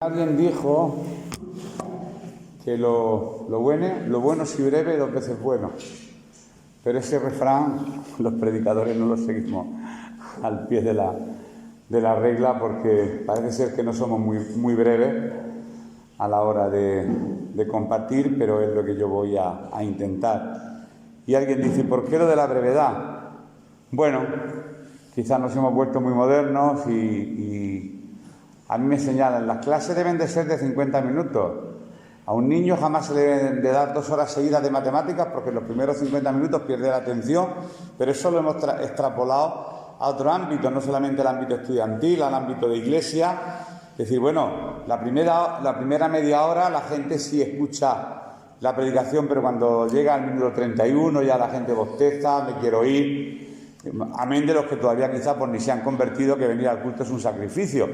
Alguien dijo que lo bueno si breve, 2 veces bueno. Pero ese refrán los predicadores no lo seguimos al pie de la regla, porque parece ser que no somos muy breves a la hora de compartir, pero es lo que yo voy a intentar. Y alguien dice, ¿por qué lo de la brevedad? Bueno, quizás nos hemos vuelto muy modernos y a mí me señalan, las clases deben de ser de 50 minutos. A un niño jamás se le deben de dar 2 horas seguidas de matemáticas porque en los primeros 50 minutos pierde la atención, pero eso lo hemos extrapolado a otro ámbito, no solamente al ámbito estudiantil, al ámbito de iglesia. Es decir, bueno, la primera media hora la gente sí escucha la predicación, pero cuando llega al minuto 31 ya la gente bosteza, me quiero ir. Amén de los que todavía quizás ni se han convertido, que venir al culto es un sacrificio,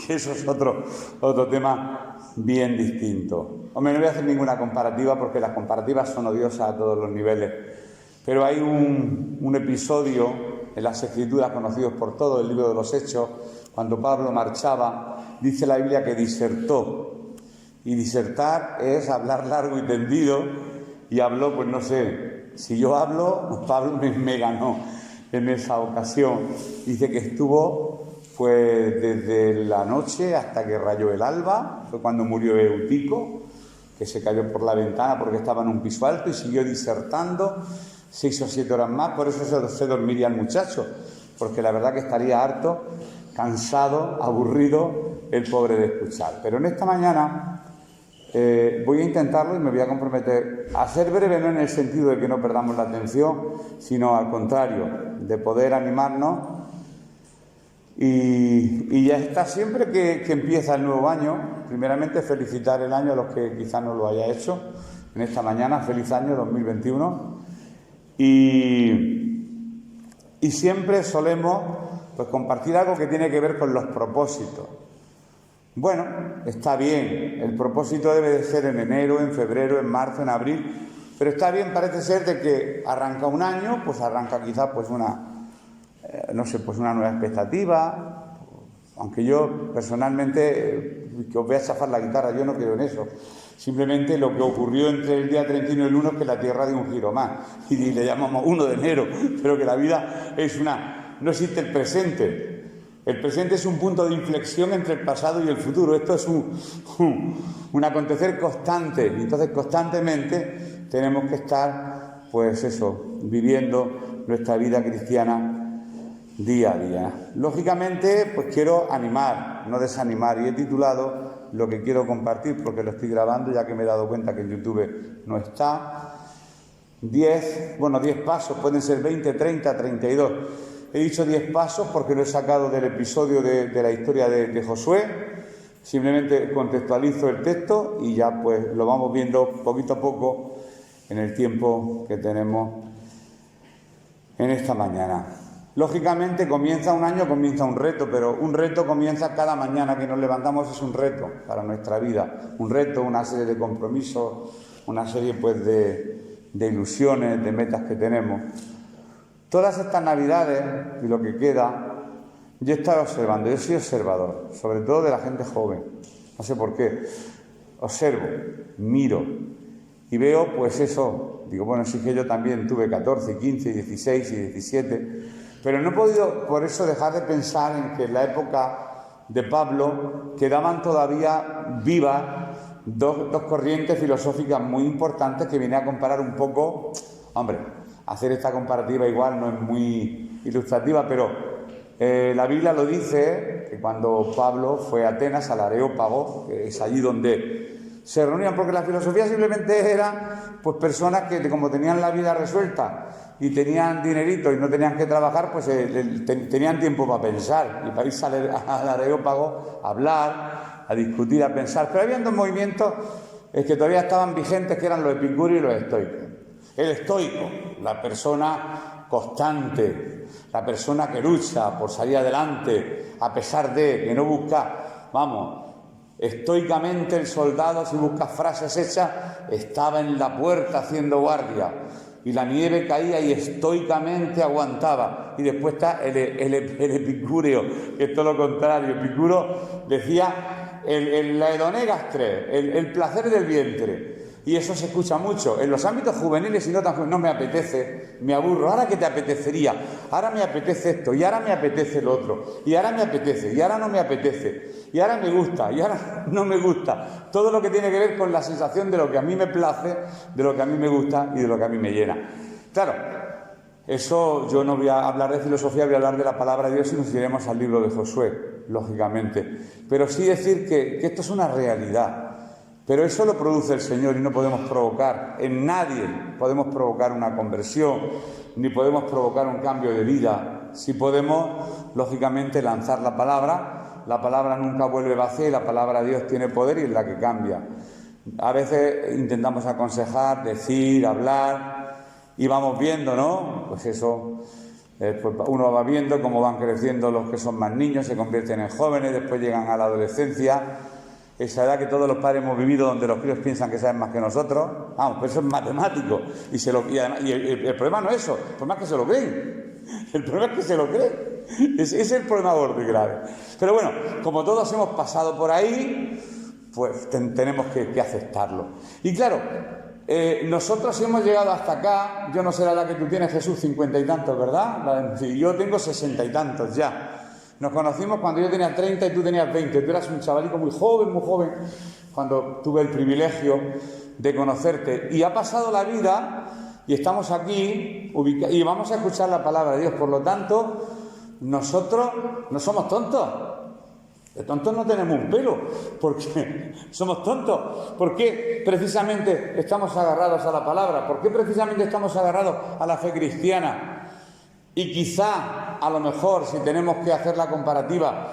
que eso es otro tema bien distinto. Hombre, no voy a hacer ninguna comparativa porque las comparativas son odiosas a todos los niveles, pero hay un episodio en las Escrituras conocidos por todos, el libro de los Hechos, cuando Pablo marchaba, dice la Biblia que disertó, y disertar es hablar largo y tendido, y habló, pues no sé, si yo hablo, Pablo me ganó en esa ocasión. Dice que estuvo pues desde la noche hasta que rayó el alba, fue cuando murió Eutico, que se cayó por la ventana porque estaba en un piso alto, y siguió disertando 6 o 7 horas más. Por eso se dormiría el muchacho, porque la verdad que estaría harto, cansado, aburrido el pobre de escuchar. Pero en esta mañana voy a intentarlo y me voy a comprometer a ser breve, no en el sentido de que no perdamos la atención, sino al contrario, de poder animarnos y ya está. Siempre que empieza el nuevo año, primeramente felicitar el año a los que quizás no lo haya hecho en esta mañana. Feliz año 2021. Y siempre solemos pues compartir algo que tiene que ver con los propósitos. Bueno, está bien, el propósito debe de ser en enero, en febrero, en marzo, en abril, pero está bien, parece ser, de que arranca un año, pues arranca quizás pues una nueva expectativa, aunque yo personalmente, que os voy a chafar la guitarra, yo no creo en eso. Simplemente lo que ocurrió entre el día 31 y el 1 es que la Tierra dio un giro más, y le llamamos 1 de enero, pero que la vida no existe el presente. El presente es un punto de inflexión entre el pasado y el futuro. Esto es un acontecer constante. Y entonces constantemente tenemos que estar, pues eso, viviendo nuestra vida cristiana día a día. Lógicamente, pues quiero animar, no desanimar. Y he titulado lo que quiero compartir, porque lo estoy grabando, ya que me he dado cuenta que en YouTube no está. 10 pasos, pueden ser 20, 30, 32. He dicho 10 pasos porque lo he sacado del episodio de la historia de Josué. Simplemente contextualizo el texto y ya pues lo vamos viendo poquito a poco en el tiempo que tenemos en esta mañana. Lógicamente comienza un año, comienza un reto, pero un reto comienza cada mañana que nos levantamos, es un reto para nuestra vida. Un reto, una serie de compromisos, una serie pues de ilusiones, de metas que tenemos. Todas estas navidades y lo que queda, yo he estado observando, yo soy observador, sobre todo de la gente joven, no sé por qué. Observo, miro y veo pues eso, digo, bueno, sí que yo también tuve 14, 15, 16 y 17, pero no he podido por eso dejar de pensar en que en la época de Pablo quedaban todavía vivas dos corrientes filosóficas muy importantes que vine a comparar un poco. Hombre, hacer esta comparativa igual no es muy ilustrativa, pero la Biblia lo dice, que cuando Pablo fue a Atenas, al Areópago, que es allí donde se reunían, porque la filosofía simplemente eran pues personas que, como tenían la vida resuelta y tenían dinerito y no tenían que trabajar, pues tenían tiempo para pensar y para irse al Areópago a hablar, a discutir, a pensar. Pero había 2 movimientos que todavía estaban vigentes, que eran los epicúreos y los estoicos. El estoico, la persona constante, la persona que lucha por salir adelante, a pesar de que no busca, estoicamente el soldado, si busca frases hechas, estaba en la puerta haciendo guardia, y la nieve caía y estoicamente aguantaba. Y después está el epicúreo, que es todo lo contrario. Epicuro decía la hedonía gastré, el placer del vientre. Y eso se escucha mucho. En los ámbitos juveniles y no tan juveniles, no me apetece, me aburro. ¿Ahora qué te apetecería? Ahora me apetece esto, y ahora me apetece lo otro, y ahora me apetece, y ahora no me apetece, y ahora me gusta, y ahora no me gusta. Todo lo que tiene que ver con la sensación de lo que a mí me place, de lo que a mí me gusta y de lo que a mí me llena. Claro, eso yo no voy a hablar de filosofía, voy a hablar de la palabra de Dios y nos iremos al libro de Josué, lógicamente. Pero sí decir que esto es una realidad. Pero eso lo produce el Señor y no podemos provocar en nadie, podemos provocar una conversión, ni podemos provocar un cambio de vida. Si podemos, lógicamente, lanzar la palabra nunca vuelve vacía y la palabra de Dios tiene poder y es la que cambia. A veces intentamos aconsejar, decir, hablar y vamos viendo, ¿no? Pues eso, pues uno va viendo cómo van creciendo los que son más niños, se convierten en jóvenes, después llegan a la adolescencia. Esa edad que todos los padres hemos vivido donde los críos piensan que saben más que nosotros, vamos, pues eso es matemático. Y el problema no es eso, el problema es que se lo creen. El problema es que se lo creen. Ese es el problema gordo y grave. Pero bueno, como todos hemos pasado por ahí, pues tenemos que aceptarlo. Y claro, nosotros hemos llegado hasta acá. Yo no sé la edad que tú tienes, Jesús, 50 y tantos, ¿verdad? Yo tengo 60 y tantos ya. Nos conocimos cuando yo tenía 30 y tú tenías 20. Tú eras un chavalico muy joven, cuando tuve el privilegio de conocerte. Y ha pasado la vida y estamos aquí y vamos a escuchar la palabra de Dios. Por lo tanto, nosotros no somos tontos. De tontos no tenemos un pelo, porque somos tontos. ¿Por qué precisamente estamos agarrados a la palabra? ¿Por qué precisamente estamos agarrados a la fe cristiana? Y quizá, a lo mejor, si tenemos que hacer la comparativa,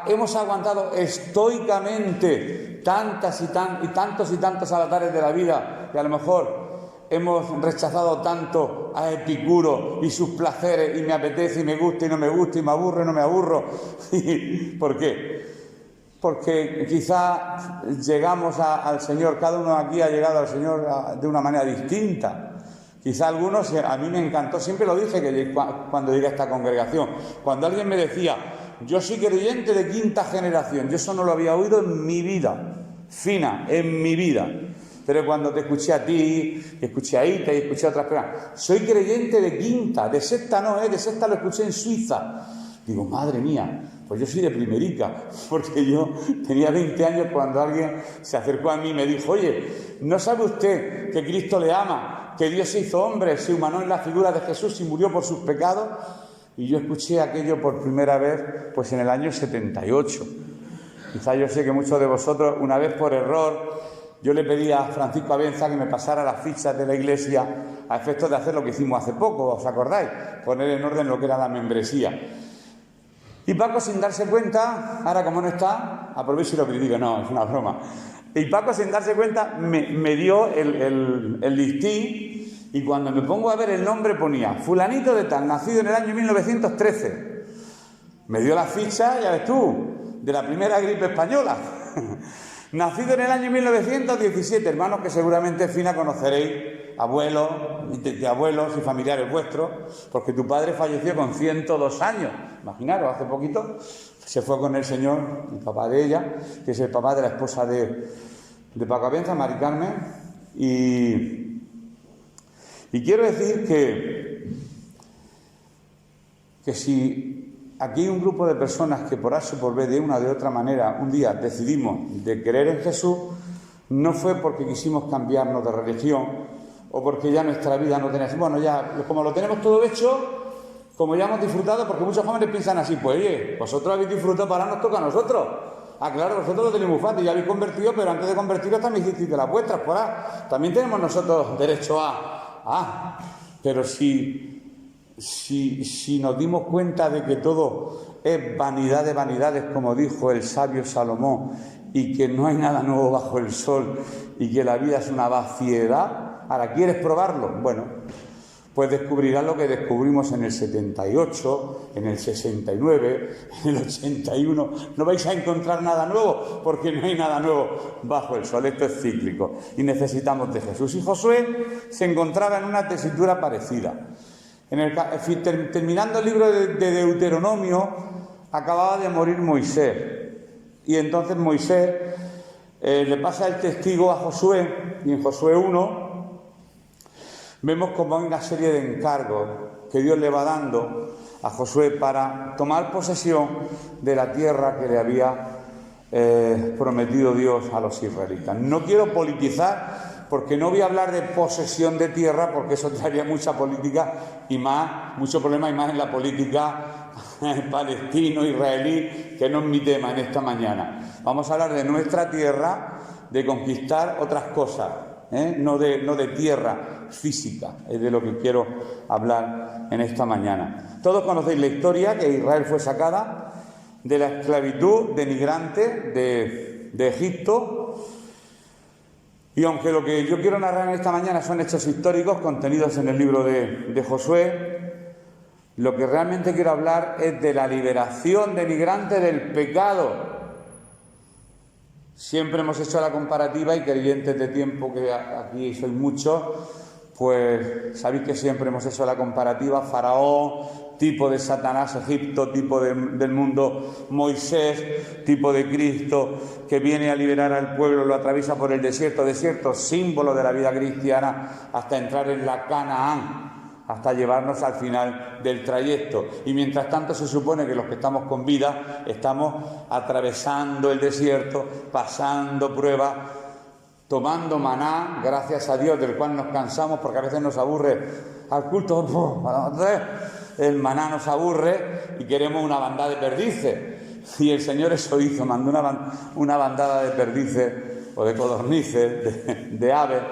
hemos aguantado estoicamente tantos y tantos avatares de la vida, y a lo mejor hemos rechazado tanto a Epicuro y sus placeres, y me apetece y me gusta y no me gusta, y me aburro y no me aburro. ¿Por qué? Porque quizá llegamos al Señor, cada uno aquí ha llegado al Señor de una manera distinta. Quizá algunos, a mí me encantó, siempre lo dije que cuando llegué a esta congregación, cuando alguien me decía, yo soy creyente de quinta generación, yo eso no lo había oído en mi vida, en mi vida. Pero cuando te escuché a ti, escuché a Ita y escuché a otras personas, soy creyente de quinta, de sexta no, de sexta lo escuché en Suiza. Digo, madre mía, pues yo soy de primerica, porque yo tenía 20 años cuando alguien se acercó a mí y me dijo, oye, ¿no sabe usted que Cristo le ama? Que Dios se hizo hombre, se humanó en la figura de Jesús y murió por sus pecados. Y yo escuché aquello por primera vez pues en el año 78. Quizá yo sé que muchos de vosotros, una vez por error, yo le pedí a Francisco Abenza que me pasara las fichas de la iglesia a efectos de hacer lo que hicimos hace poco, ¿os acordáis? Poner en orden lo que era la membresía. Y Paco, sin darse cuenta, ahora como no está, aprovecho y lo critico, no, es una broma. Y Paco, sin darse cuenta, me dio el listín, y cuando me pongo a ver el nombre ponía fulanito de tal, nacido en el año 1913. Me dio la ficha, ya ves tú, de la primera gripe española. Nacido en el año 1917, hermanos que seguramente Fina conoceréis, abuelos, de abuelos y familiares vuestros, porque tu padre falleció con 102 años. Imaginaros, hace poquito se fue con el Señor, el papá de ella, que es el papá de la esposa de Paco Abenza, Mari Carmen, y quiero decir que si aquí hay un grupo de personas que por H o por B, de una o de otra manera, un día decidimos de creer en Jesús, no fue porque quisimos cambiarnos de religión o porque ya nuestra vida no tenía... Bueno, ya como lo tenemos todo hecho, como ya hemos disfrutado, porque muchos jóvenes piensan así, pues oye, vosotros habéis disfrutado, para ahora nos toca a nosotros. Ah, claro, vosotros lo tenéis muy fácil, ya habéis convertido, pero antes de convertiros también hicisteis de las vuestras, por ahí. También tenemos nosotros derecho pero si nos dimos cuenta de que todo es vanidad de vanidades, como dijo el sabio Salomón, y que no hay nada nuevo bajo el sol, y que la vida es una vaciedad, ¿ahora quieres probarlo? Bueno, pues descubrirás lo que descubrimos en el 78, en el 69, en el 81. No vais a encontrar nada nuevo, porque no hay nada nuevo bajo el sol. Esto es cíclico y necesitamos de Jesús. Y Josué se encontraba en una tesitura parecida. Terminando el libro de Deuteronomio, acababa de morir Moisés. Y entonces Moisés le pasa el testigo a Josué, y en Josué 1 vemos como hay una serie de encargos que Dios le va dando a Josué para tomar posesión de la tierra que le había prometido Dios a los israelitas. No quiero politizar, porque no voy a hablar de posesión de tierra, porque eso traería mucha política y más, mucho problema y más en la política palestino-israelí, que no es mi tema en esta mañana. Vamos a hablar de nuestra tierra, de conquistar otras cosas, no de tierra física, es de lo que quiero hablar en esta mañana. Todos conocéis la historia, que Israel fue sacada de la esclavitud denigrante de Egipto, y aunque lo que yo quiero narrar en esta mañana son hechos históricos contenidos en el libro de Josué, lo que realmente quiero hablar es de la liberación denigrante del pecado. Siempre hemos hecho la comparativa, y creyentes de tiempo, que aquí sois muchos, pues sabéis que siempre hemos hecho la comparativa: Faraón, tipo de Satanás, Egipto, tipo del mundo Moisés, tipo de Cristo, que viene a liberar al pueblo, lo atraviesa por el desierto, símbolo de la vida cristiana, hasta entrar en la Canaán, hasta llevarnos al final del trayecto. Y mientras tanto se supone que los que estamos con vida estamos atravesando el desierto, pasando pruebas, tomando maná, gracias a Dios, del cual nos cansamos, porque a veces nos aburre al culto, el maná nos aburre y queremos una bandada de perdices. Y el Señor eso hizo, mandó una bandada de perdices o de codornices, de aves,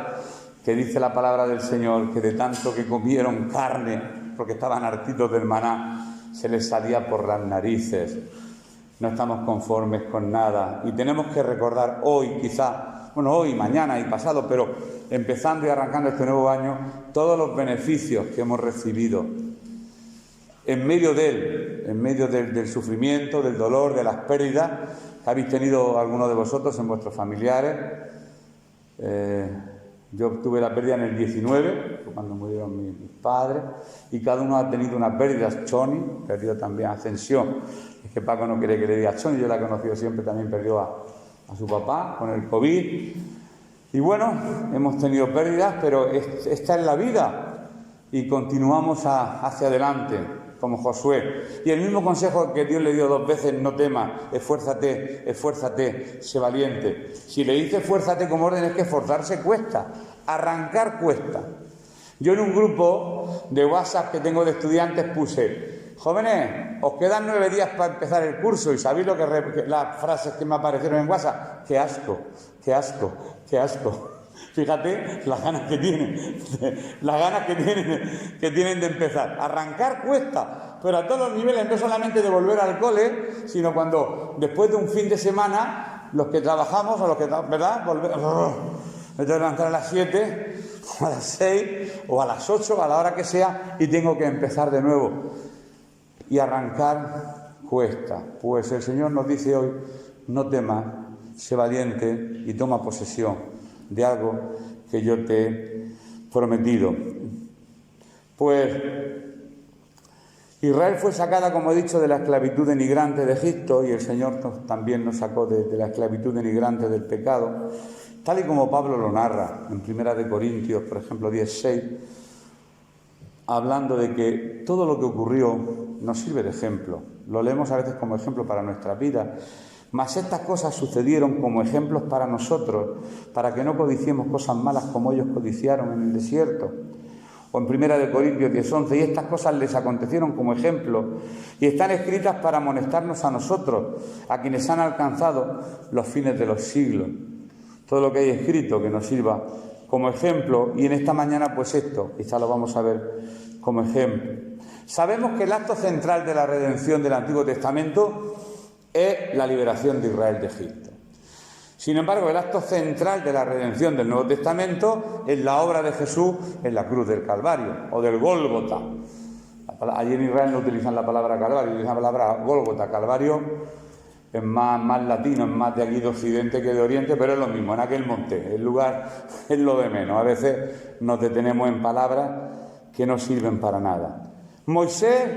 que dice la palabra del Señor que de tanto que comieron carne, porque estaban hartitos del maná, se les salía por las narices. No estamos conformes con nada y tenemos que recordar hoy, quizá, hoy, mañana y pasado, pero empezando y arrancando este nuevo año, todos los beneficios que hemos recibido en medio del sufrimiento, del dolor, de las pérdidas que habéis tenido algunos de vosotros en vuestros familiares. Yo tuve la pérdida en el 19, cuando murieron mis padres, y cada uno ha tenido una pérdida. Choni perdió también, Ascensión, es que Paco no quiere que le diga Choni, yo la he conocido siempre, también perdió a su papá con el COVID. Y bueno, hemos tenido pérdidas, pero esta es la vida y continuamos hacia adelante, como Josué. Y el mismo consejo que Dios le dio 2 veces: no temas, esfuérzate, sé valiente. Si le dice esfuérzate como orden, es que esforzarse cuesta, arrancar cuesta. Yo en un grupo de WhatsApp que tengo de estudiantes puse: jóvenes, os quedan 9 días para empezar el curso, y sabéis las frases que me aparecieron en WhatsApp: qué asco, qué asco, qué asco. Fíjate las ganas que tienen de empezar. Arrancar cuesta, pero a todos los niveles, no solamente de volver al cole, sino cuando después de un fin de semana, los que trabajamos, o los que, ¿verdad? Me tengo que levantar a las 7, o a las 6, o a las 8, a la hora que sea, y tengo que empezar de nuevo. Y arrancar cuesta. Pues el Señor nos dice hoy: no temas, sé valiente y toma posesión de algo que yo te he prometido. Pues Israel fue sacada, como he dicho, de la esclavitud denigrante de Egipto, y el Señor también nos sacó de la esclavitud denigrante del pecado, tal y como Pablo lo narra en 1 Corintios, por ejemplo, 16, hablando de que todo lo que ocurrió nos sirve de ejemplo. Lo leemos a veces como ejemplo para nuestra vida. Mas estas cosas sucedieron como ejemplos para nosotros, para que no codiciemos cosas malas como ellos codiciaron en el desierto. O en 1 Corintios 10:11, y estas cosas les acontecieron como ejemplo, y están escritas para amonestarnos a nosotros, a quienes han alcanzado los fines de los siglos. Todo lo que hay escrito que nos sirva como ejemplo, y en esta mañana pues esto, quizá lo vamos a ver como ejemplo. Sabemos que el acto central de la redención del Antiguo Testamento es la liberación de Israel de Egipto. Sin embargo, el acto central de la redención del Nuevo Testamento es la obra de Jesús en la cruz del Calvario, o del Gólgota. Allí en Israel no utilizan la palabra Calvario, utilizan la palabra Gólgota. Calvario es más latino, es más de aquí de Occidente que de Oriente, pero es lo mismo, en aquel monte. El lugar es lo de menos. A veces nos detenemos en palabras que no sirven para nada. Moisés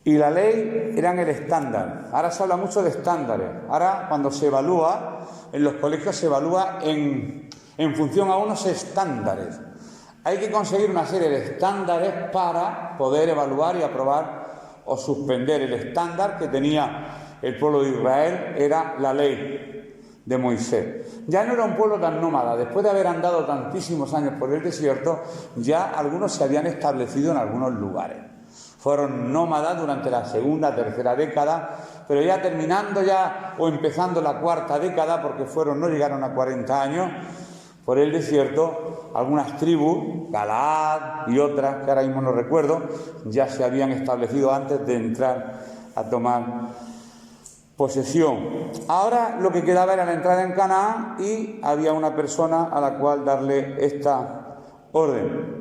y la ley eran el estándar. Ahora se habla mucho de estándares. Ahora, cuando se evalúa, en los colegios se evalúa en función a unos estándares. Hay que conseguir una serie de estándares para poder evaluar y aprobar o suspender. El estándar que tenía el pueblo de Israel era la ley de Moisés. Ya no era un pueblo tan nómada. Después de haber andado tantísimos años por el desierto, ya algunos se habían establecido en algunos lugares. Fueron nómadas durante la segunda, tercera década, pero ya terminando ya o empezando la cuarta década, porque no llegaron a 40 años, por el desierto, algunas tribus, Galaad y otras, que ahora mismo no recuerdo, ya se habían establecido antes de entrar a tomar posesión. Ahora lo que quedaba era la entrada en Canaán y había una persona a la cual darle esta orden.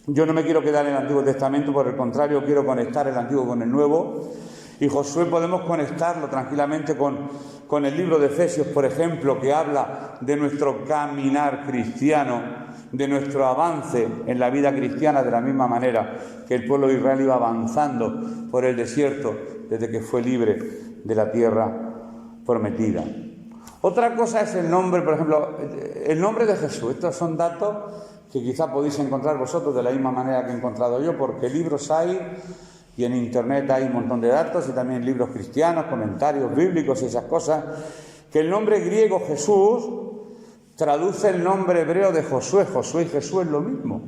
Yo no me quiero quedar en el Antiguo Testamento, por el contrario, quiero conectar el Antiguo con el Nuevo. Y Josué podemos conectarlo tranquilamente con el libro de Efesios, por ejemplo, que habla de nuestro caminar cristiano, de nuestro avance en la vida cristiana, de la misma manera que el pueblo de Israel iba avanzando por el desierto desde que fue libre de la tierra prometida. Otra cosa es el nombre, por ejemplo, el nombre de Jesús. Estos son datos que quizá podéis encontrar vosotros de la misma manera que he encontrado yo, porque libros hay y en internet hay un montón de datos y también libros cristianos, comentarios bíblicos y esas cosas, que el nombre griego Jesús traduce el nombre hebreo de Josué. Josué y Jesús es lo mismo,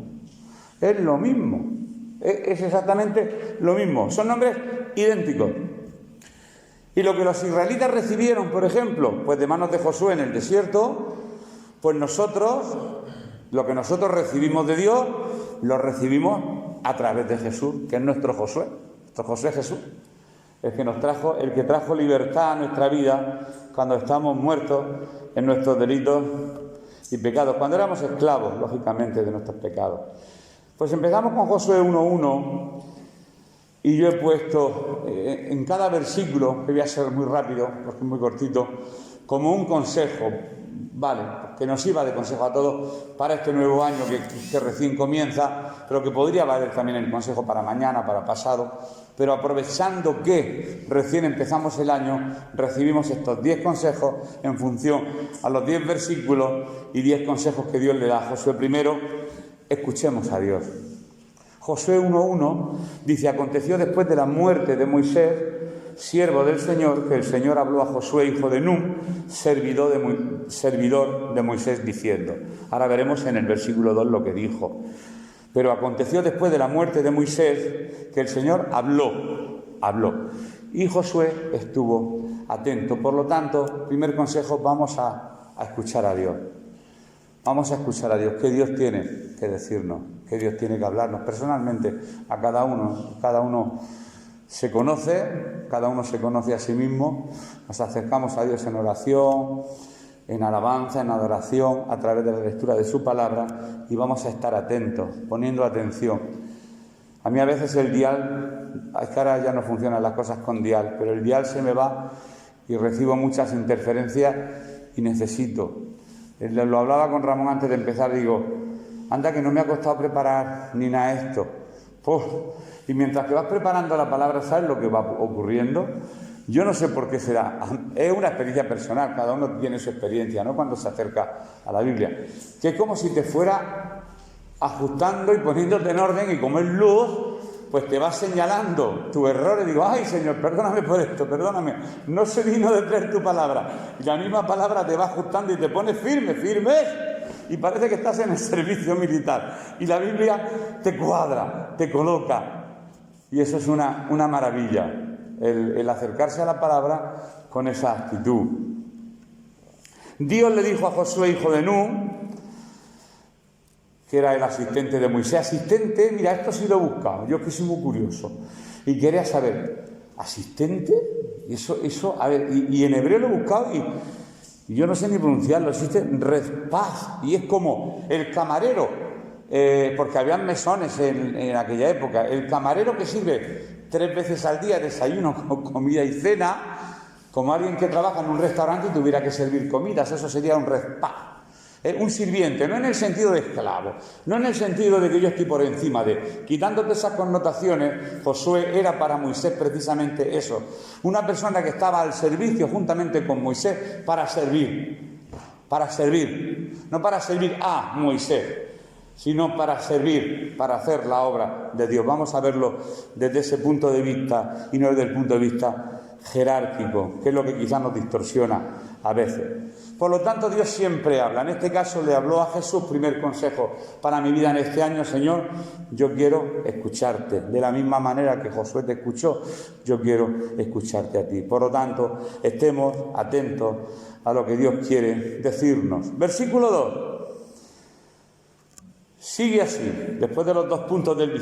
es exactamente lo mismo, son nombres idénticos. Y lo que los israelitas recibieron, por ejemplo, pues de manos de Josué en el desierto, pues lo que nosotros recibimos de Dios, lo recibimos a través de Jesús, que es nuestro Josué Jesús, el que trajo libertad a nuestra vida cuando estábamos muertos en nuestros delitos y pecados, cuando éramos esclavos, lógicamente, de nuestros pecados. Pues empezamos con Josué 1:1 y yo he puesto en cada versículo, que voy a ser muy rápido, porque es muy cortito, como un consejo, vale, que nos sirva de consejo a todos para este nuevo año que recién comienza, pero que podría valer también el consejo para mañana, para pasado, pero aprovechando que recién empezamos el año, recibimos estos 10 consejos en función a los 10 versículos y 10 consejos que Dios le da a Josué. Primero, escuchemos a Dios. Josué 1:1 dice: aconteció después de la muerte de Moisés, siervo del Señor, que el Señor habló a Josué, hijo de Nun, servidor de Moisés, diciendo. Ahora veremos en el versículo 2 lo que dijo. Pero aconteció después de la muerte de Moisés que el Señor habló. Y Josué estuvo atento. Por lo tanto, primer consejo, vamos a escuchar a Dios. Vamos a escuchar a Dios. ¿Qué Dios tiene que decirnos? ¿Qué Dios tiene que hablarnos personalmente a cada uno? Cada uno se conoce a sí mismo. Nos acercamos a Dios en oración, en alabanza, en adoración, a través de la lectura de su palabra, y vamos a estar atentos, poniendo atención. A mí a veces el dial, es que ahora ya no funcionan las cosas con dial, pero el dial se me va y recibo muchas interferencias y necesito. Lo hablaba con Ramón antes de empezar, digo, anda que no me ha costado preparar ni nada esto. Y mientras que vas preparando la palabra, ¿sabes lo que va ocurriendo? Yo no sé por qué será. Es una experiencia personal, cada uno tiene su experiencia, ¿no? Cuando se acerca a la Biblia. Que es como si te fuera ajustando y poniéndote en orden, y como es luz, pues te va señalando tus errores. Digo, ay, Señor, perdóname por esto, perdóname. No se vino de traer tu palabra. Y la misma palabra te va ajustando y te pone firme. Y parece que estás en el servicio militar. Y la Biblia te cuadra, te coloca. Y eso es una maravilla. El acercarse a la palabra con esa actitud. Dios le dijo a Josué, hijo de Nun, que era el asistente de Moisés. Asistente, mira, esto sí lo he buscado, yo que soy muy curioso. Y quería saber, ¿asistente? Eso, a ver, y en hebreo lo he buscado y yo no sé ni pronunciarlo, existe Rezpaz, y es como el camarero, porque habían mesones en aquella época, el camarero que sirve 3 veces al día desayuno, comida y cena, como alguien que trabaja en un restaurante y tuviera que servir comidas, eso sería un rezpaz. Un sirviente, no en el sentido de esclavo, no en el sentido de que yo estoy por encima de... Quitándote esas connotaciones, Josué era para Moisés precisamente eso. Una persona que estaba al servicio juntamente con Moisés para servir. No para servir a Moisés, sino para servir, para hacer la obra de Dios. Vamos a verlo desde ese punto de vista y no desde el punto de vista jerárquico, que es lo que quizás nos distorsiona a veces. Por lo tanto, Dios siempre habla. En este caso le habló a Jesús. Primer consejo para mi vida en este año: Señor, yo quiero escucharte. De la misma manera que Josué te escuchó, yo quiero escucharte a ti. Por lo tanto, estemos atentos a lo que Dios quiere decirnos. Versículo 2. Sigue así, después de los 2 puntos del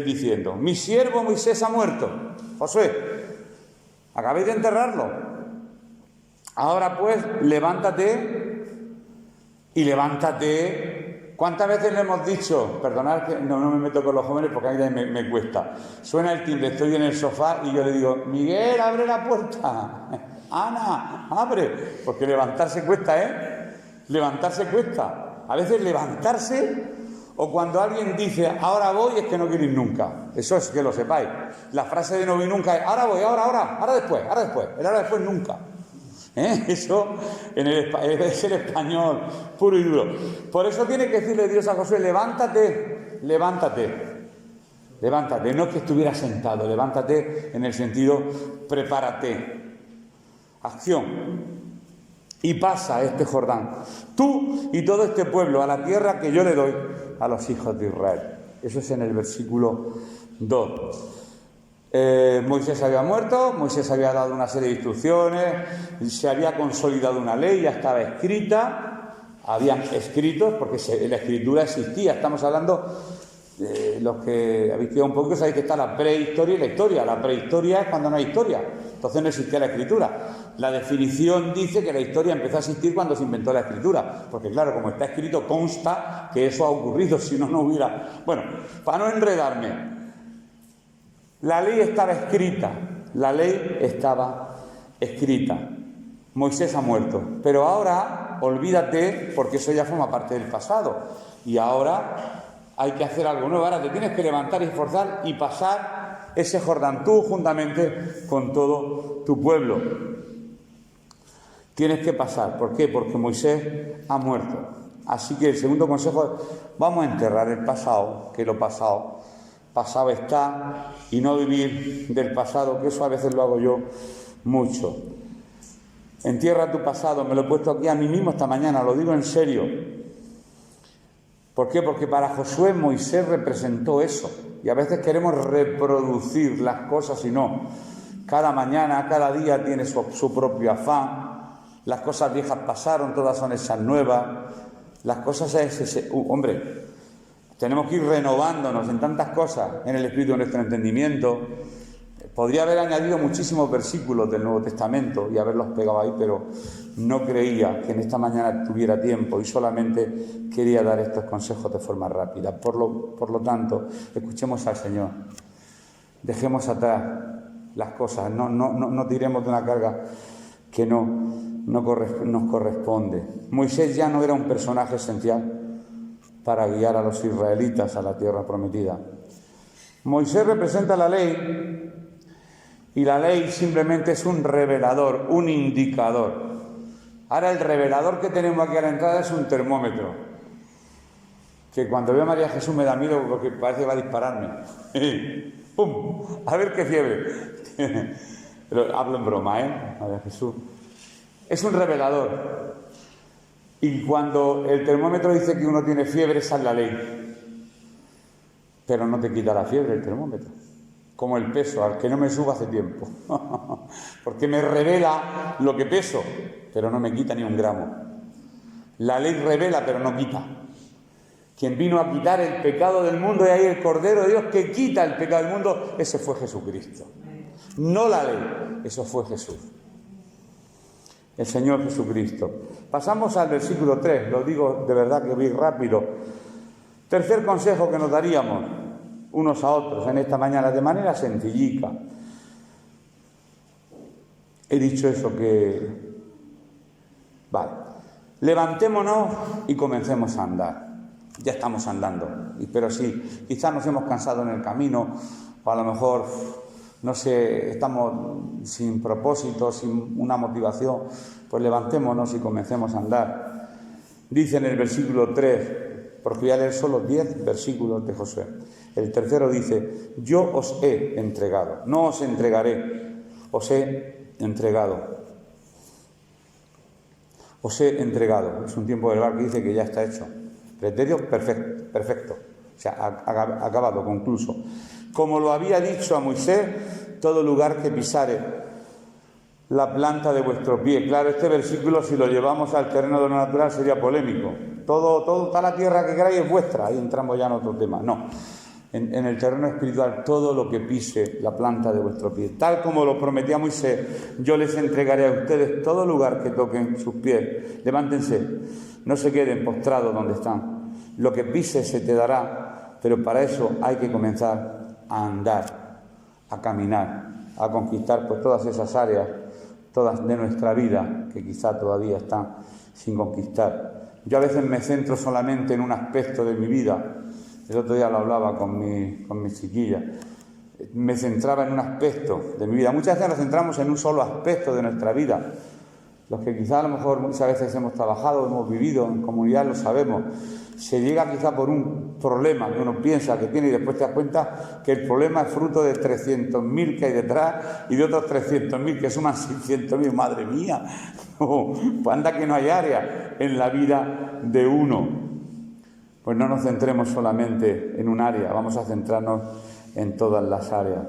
diciendo: mi siervo Moisés ha muerto. Josué, acabéis de enterrarlo. Ahora pues, levántate y levántate. ¿Cuántas veces le hemos dicho? Perdonad que no me meto con los jóvenes porque a mí me cuesta. Suena el timbre, estoy en el sofá y yo le digo: Miguel, abre la puerta. Ana, abre. Porque levantarse cuesta, Levantarse cuesta. A veces levantarse, o cuando alguien dice ahora voy, es que no quiere ir nunca. Eso es que lo sepáis. La frase de no voy nunca es ahora voy, ahora después. El ahora después nunca. Eso es el español puro y duro. Por eso tiene que decirle Dios a Josué: levántate. No es que estuviera sentado, levántate en el sentido prepárate. Acción. Y pasa este Jordán, tú y todo este pueblo, a la tierra que yo le doy a los hijos de Israel. Eso es en el versículo 2. Moisés había muerto, Moisés había dado una serie de instrucciones, se había consolidado una ley, ya estaba escrita, habían escritos, porque la escritura existía. Estamos hablando, los que habéis estudiado un poquito sabéis que está la prehistoria y la historia. La prehistoria es cuando no hay historia, entonces no existía la escritura. La definición dice que la historia empezó a existir cuando se inventó la escritura, porque claro, como está escrito, consta que eso ha ocurrido, si no, no hubiera... Bueno, para no enredarme, la ley estaba escrita, Moisés ha muerto, pero ahora olvídate, porque eso ya forma parte del pasado, y ahora hay que hacer algo nuevo. Ahora te tienes que levantar y esforzar y pasar ese Jordán tú juntamente con todo tu pueblo. Tienes que pasar. ¿Por qué? Porque Moisés ha muerto. Así que el segundo consejo es: vamos a enterrar el pasado, que lo pasado está, y no vivir del pasado, que eso a veces lo hago yo mucho. Entierra tu pasado. Me lo he puesto aquí a mí mismo esta mañana, lo digo en serio. ¿Por qué? Porque para Josué Moisés representó eso. Y a veces queremos reproducir las cosas y no. Cada mañana, cada día tiene su propio afán. Las cosas viejas pasaron, todas son esas nuevas. Las cosas hombre, tenemos que ir renovándonos en tantas cosas en el espíritu de nuestro entendimiento. Podría haber añadido muchísimos versículos del Nuevo Testamento y haberlos pegado ahí, pero no creía que en esta mañana tuviera tiempo y solamente quería dar estos consejos de forma rápida. Por lo tanto, escuchemos al Señor. Dejemos atrás las cosas, no tiremos de una carga que no nos corresponde. Moisés ya no era un personaje esencial para guiar a los israelitas a la tierra prometida. Moisés representa la ley, y la ley simplemente es un revelador, un indicador. Ahora el revelador que tenemos aquí a la entrada es un termómetro, que cuando veo a María Jesús me da miedo porque parece que va a dispararme. ¡Pum! A ver qué fiebre. Pero hablo en broma, María Jesús. Es un revelador. Y cuando el termómetro dice que uno tiene fiebre, esa es la ley. Pero no te quita la fiebre el termómetro. Como el peso, al que no me suba hace tiempo. Porque me revela lo que peso, pero no me quita ni un gramo. La ley revela, pero no quita. Quien vino a quitar el pecado del mundo, y ahí el Cordero de Dios que quita el pecado del mundo, ese fue Jesucristo. No la ley, eso fue Jesús. El Señor Jesucristo. Pasamos al versículo 3, lo digo de verdad que voy rápido. Tercer consejo que nos daríamos unos a otros en esta mañana, de manera sencillica. He dicho eso que... Vale. levantémonos y comencemos a andar. Ya estamos andando, pero sí, quizás nos hemos cansado en el camino, o a lo mejor, no sé, estamos sin propósito, sin una motivación, pues levantémonos y comencemos a andar. Dice en el versículo 3, porque voy a leer solo 10 versículos de Josué. El tercero dice, yo os he entregado, no os entregaré, os he entregado. Os he entregado. Es un tiempo verbal que dice que ya está hecho. Pretérito perfecto. O sea, acabado, concluso. Como lo había dicho a Moisés, todo lugar que pisare la planta de vuestro pie. Claro, este versículo, si lo llevamos al terreno de lo natural, sería polémico. Toda la tierra que queráis es vuestra. Ahí entramos ya en otro tema. No. En el terreno espiritual, todo lo que pise la planta de vuestro pie. Tal como lo prometía Moisés, yo les entregaré a ustedes todo lugar que toquen sus pies. Levántense, no se queden postrados donde están. Lo que pises se te dará, pero para eso hay que comenzar a andar, a caminar, a conquistar pues todas esas áreas, todas de nuestra vida que quizá todavía están sin conquistar. Yo a veces me centro solamente en un aspecto de mi vida. El otro día lo hablaba con mi chiquilla. Me centraba en un aspecto de mi vida. Muchas veces nos centramos en un solo aspecto de nuestra vida. Los que quizá a lo mejor muchas veces hemos trabajado, hemos vivido en comunidad, lo sabemos. Se llega quizá por un problema que uno piensa que tiene y después te das cuenta que el problema es fruto de 300.000 que hay detrás y de otros 300.000 que suman 600.000. ¡Madre mía! Pues anda que no hay área en la vida de uno. Pues no nos centremos solamente en un área, vamos a centrarnos en todas las áreas.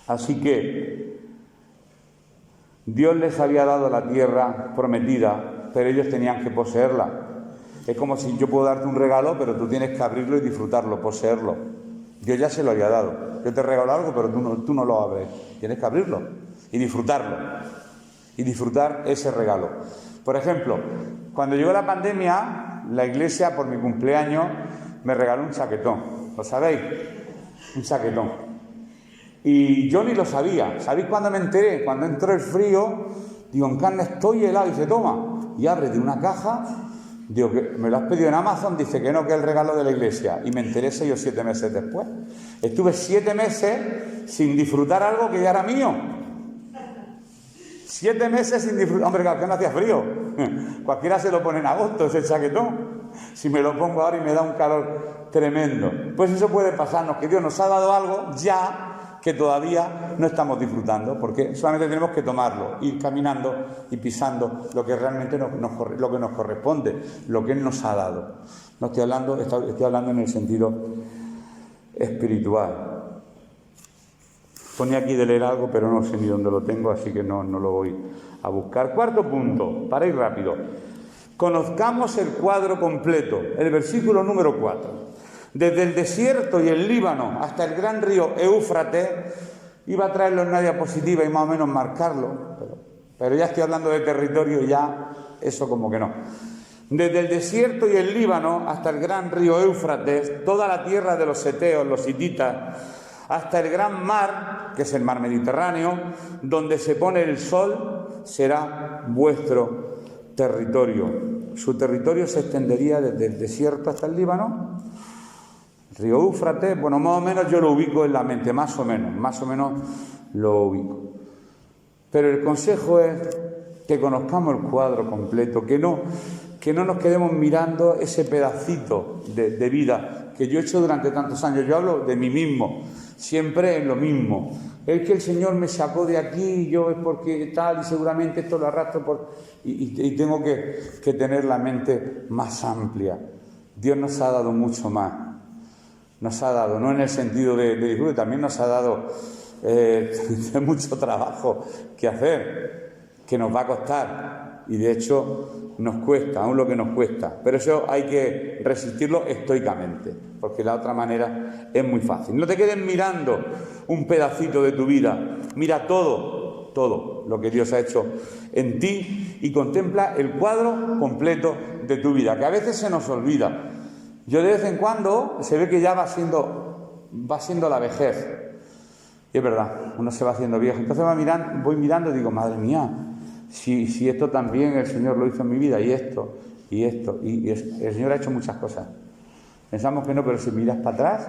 Así que Dios les había dado la tierra prometida, pero ellos tenían que poseerla. Es como si yo puedo darte un regalo, pero tú tienes que abrirlo y disfrutarlo, poseerlo. Yo ya se lo había dado. Yo te regalo algo, pero tú no lo abres. Tienes que abrirlo y disfrutarlo. Y disfrutar ese regalo. Por ejemplo, cuando llegó la pandemia, la iglesia, por mi cumpleaños, me regaló un chaquetón. ¿Lo sabéis? Un chaquetón. Y yo ni lo sabía. ¿Sabéis cuándo me enteré? Cuando entró el frío, digo, en carne estoy helado, y se toma. Y abre de una caja, digo, ¿me lo has pedido en Amazon? Dice que no, que es el regalo de la iglesia. Y me enteré 6 o 7 meses después. Estuve 7 meses sin disfrutar algo que ya era mío. 7 meses sin disfrutar. Hombre, que no hacía frío. Cualquiera se lo pone en agosto, ese chaquetón. Si me lo pongo ahora y me da un calor tremendo. Pues eso puede pasarnos, que Dios nos ha dado algo ya que todavía no estamos disfrutando, porque solamente tenemos que tomarlo, ir caminando y pisando lo que realmente lo que nos corresponde, lo que Él nos ha dado. No estoy hablando en el sentido espiritual. Ponía aquí de leer algo, pero no sé ni dónde lo tengo, así que no lo voy a buscar. Cuarto punto, para ir rápido. Conozcamos el cuadro completo, el versículo número 4. Desde el desierto y el Líbano hasta el gran río Éufrates, iba a traerlo en una diapositiva y más o menos marcarlo, pero ya estoy hablando de territorio y ya eso como que no. Desde el desierto y el Líbano hasta el gran río Éufrates, toda la tierra de los heteos, los hititas, hasta el gran mar, que es el mar Mediterráneo, donde se pone el sol, será vuestro territorio. Su territorio se extendería desde el desierto hasta el Líbano. Río Éufrates, bueno, más o menos yo lo ubico en la mente, más o menos lo ubico. Pero el consejo es que conozcamos el cuadro completo, que no nos quedemos mirando ese pedacito de vida que yo he hecho durante tantos años. Yo hablo de mí mismo, siempre en lo mismo. Es que el Señor me sacó de aquí y yo es porque tal, y seguramente esto lo arrastro y tengo que tener la mente más amplia. Dios nos ha dado mucho más. Nos ha dado, no en el sentido de disfrute, también nos ha dado mucho trabajo que hacer, que nos va a costar, y de hecho nos cuesta, aún lo que nos cuesta, pero eso hay que resistirlo estoicamente, porque la otra manera es muy fácil. No te quedes mirando un pedacito de tu vida, mira todo lo que Dios ha hecho en ti y contempla el cuadro completo de tu vida, que a veces se nos olvida. Yo de vez en cuando se ve que ya va siendo la vejez. Y es verdad, uno se va haciendo viejo. Entonces voy mirando y digo, madre mía, si esto también el Señor lo hizo en mi vida, y esto, y el Señor ha hecho muchas cosas. Pensamos que no, pero si miras para atrás,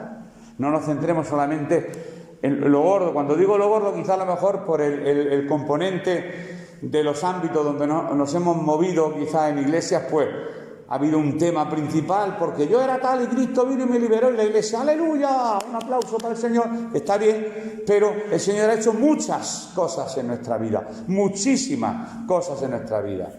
no nos centremos solamente en lo gordo. Cuando digo lo gordo, quizá a lo mejor por el componente de los ámbitos donde nos hemos movido, quizá en iglesias, pues ha habido un tema principal, porque yo era tal y Cristo vino y me liberó en la iglesia. ¡Aleluya! Un aplauso para el Señor. Está bien, pero el Señor ha hecho muchas cosas en nuestra vida, muchísimas cosas en nuestra vida.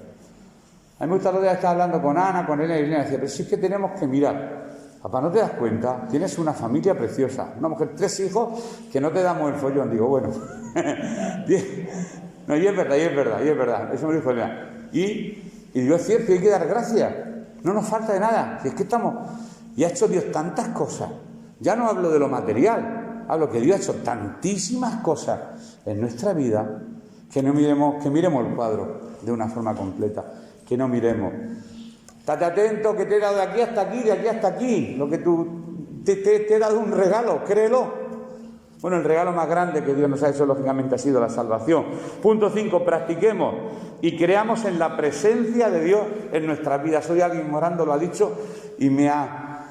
A mí me gusta, los días estar hablando con Ana, con Elena, y Elena decía, pero si es que tenemos que mirar. Papá, ¿no te das cuenta? Tienes una familia preciosa, una mujer, 3 hijos, que no te damos el follón. Digo, bueno, no, y es verdad, eso me dijo Elena. Y digo, es cierto, hay que dar gracias, no nos falta de nada, si es que estamos, y ha hecho Dios tantas cosas, ya no hablo de lo material, hablo que Dios ha hecho tantísimas cosas en nuestra vida, que miremos el cuadro de una forma completa, que no miremos. Estate atento, que te he dado de aquí hasta aquí, de aquí hasta aquí. Lo que te he dado un regalo, créelo. Bueno, el regalo más grande que Dios nos ha hecho, lógicamente, ha sido la salvación. Punto 5, practiquemos y creamos en la presencia de Dios en nuestras vidas. Hoy alguien orando lo ha dicho y me ha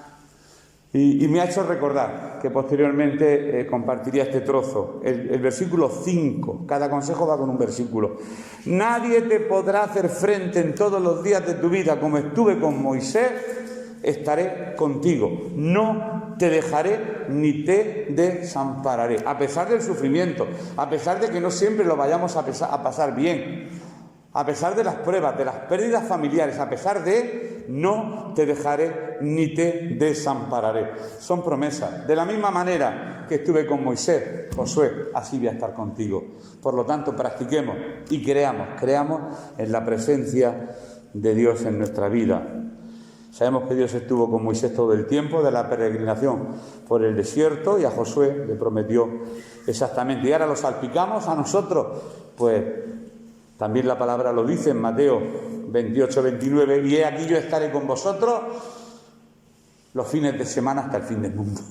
hecho recordar que posteriormente compartiría este trozo. El versículo 5, cada consejo va con un versículo. Nadie te podrá hacer frente en todos los días de tu vida, como estuve con Moisés, estaré contigo. No te dejaré ni te desampararé. A pesar del sufrimiento, a pesar de que no siempre lo vayamos a pasar bien, a pesar de las pruebas, de las pérdidas familiares, a pesar de no te dejaré ni te desampararé. Son promesas. De la misma manera que estuve con Moisés, Josué, así voy a estar contigo. Por lo tanto, practiquemos y creamos en la presencia de Dios en nuestra vida. Sabemos que Dios estuvo con Moisés todo el tiempo de la peregrinación por el desierto y a Josué le prometió exactamente. Y ahora lo salpicamos a nosotros, pues también la palabra lo dice en Mateo 28, 29, y he aquí yo estaré con vosotros los fines de semana hasta el fin del mundo.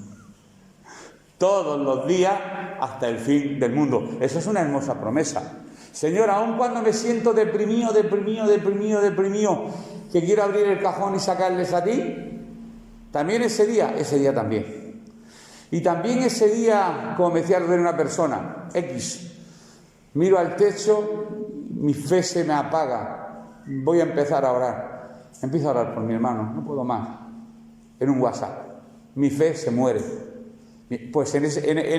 Todos los días hasta el fin del mundo. Eso es una hermosa promesa. Señor, aun cuando me siento deprimido, que quiero abrir el cajón y sacarles a ti, también ese día también. Y también ese día, como me decía una persona, X, miro al techo, mi fe se me apaga, voy a empezar a orar. Empiezo a orar por mi hermano, no puedo más, en un WhatsApp. Mi fe se muere. Pues en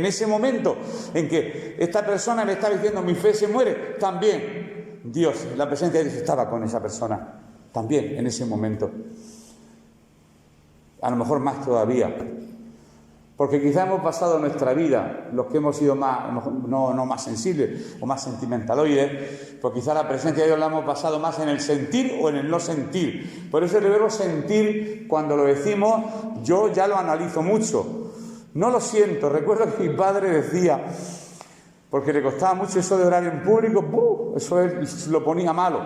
ese momento en que esta persona me está diciendo mi fe se muere, también Dios, la presencia de Dios estaba con esa persona, también en ese momento. A lo mejor más todavía, porque quizá hemos pasado nuestra vida, los que hemos sido no más sensibles o más sentimentaloides, pues quizá la presencia de Dios la hemos pasado más en el sentir o en el no sentir. Por eso el verbo sentir, cuando lo decimos, yo ya lo analizo mucho. No lo siento. Recuerdo que mi padre decía, porque le costaba mucho eso de orar en público, eso él lo ponía malo.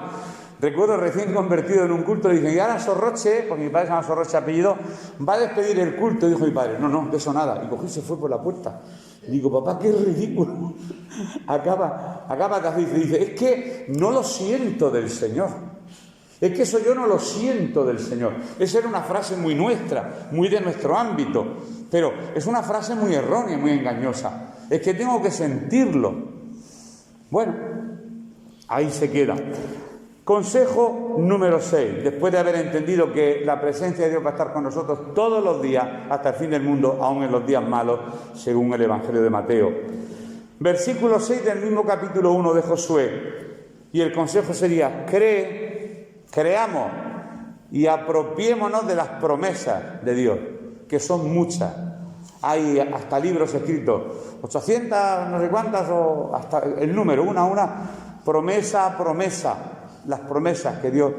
Recuerdo recién convertido en un culto, le dije, y ahora Sorroche, porque mi padre se llama Sorroche apellido, va a despedir el culto. Y dijo mi padre, no, de eso nada. Y cogí y se fue por la puerta. Y digo, papá, qué ridículo. Acaba de hacer. Y dice, es que no lo siento del Señor. Es que eso yo no lo siento del Señor. Esa era una frase muy nuestra, muy de nuestro ámbito, pero es una frase muy errónea, muy engañosa. Es que tengo que sentirlo. Bueno, ahí se queda. Consejo número 6. Después de haber entendido que la presencia de Dios va a estar con nosotros todos los días, hasta el fin del mundo, aun en los días malos, según el Evangelio de Mateo. Versículo 6 del mismo capítulo 1 de Josué. Y el consejo sería, creamos y apropiémonos de las promesas de Dios, que son muchas. Hay hasta libros escritos, 800, no sé cuántas, o hasta el número, una, promesa a promesa, las promesas que Dios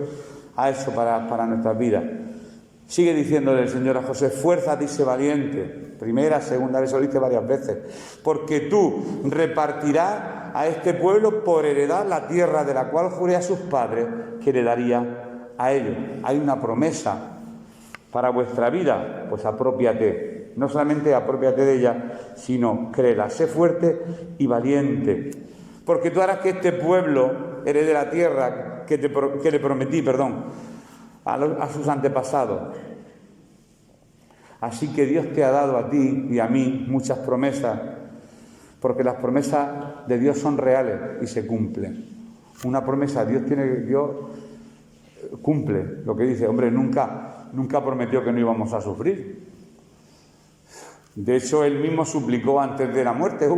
ha hecho para nuestras vidas. Sigue diciéndole el Señor a José, fuérzate y sé valiente. Primera, segunda, eso lo dice varias veces. Porque tú repartirás a este pueblo por heredad la tierra de la cual juré a sus padres que le daría a ellos. Hay una promesa para vuestra vida, pues aprópiate. No solamente aprópiate de ella, sino créela. Sé fuerte y valiente. Porque tú harás que este pueblo herede la tierra que le prometí, a sus antepasados. Así que Dios te ha dado a ti y a mí muchas promesas, porque las promesas de Dios son reales y se cumplen. Una promesa, Dios cumple lo que dice. Hombre, nunca prometió que no íbamos a sufrir. De hecho, Él mismo suplicó antes de la muerte: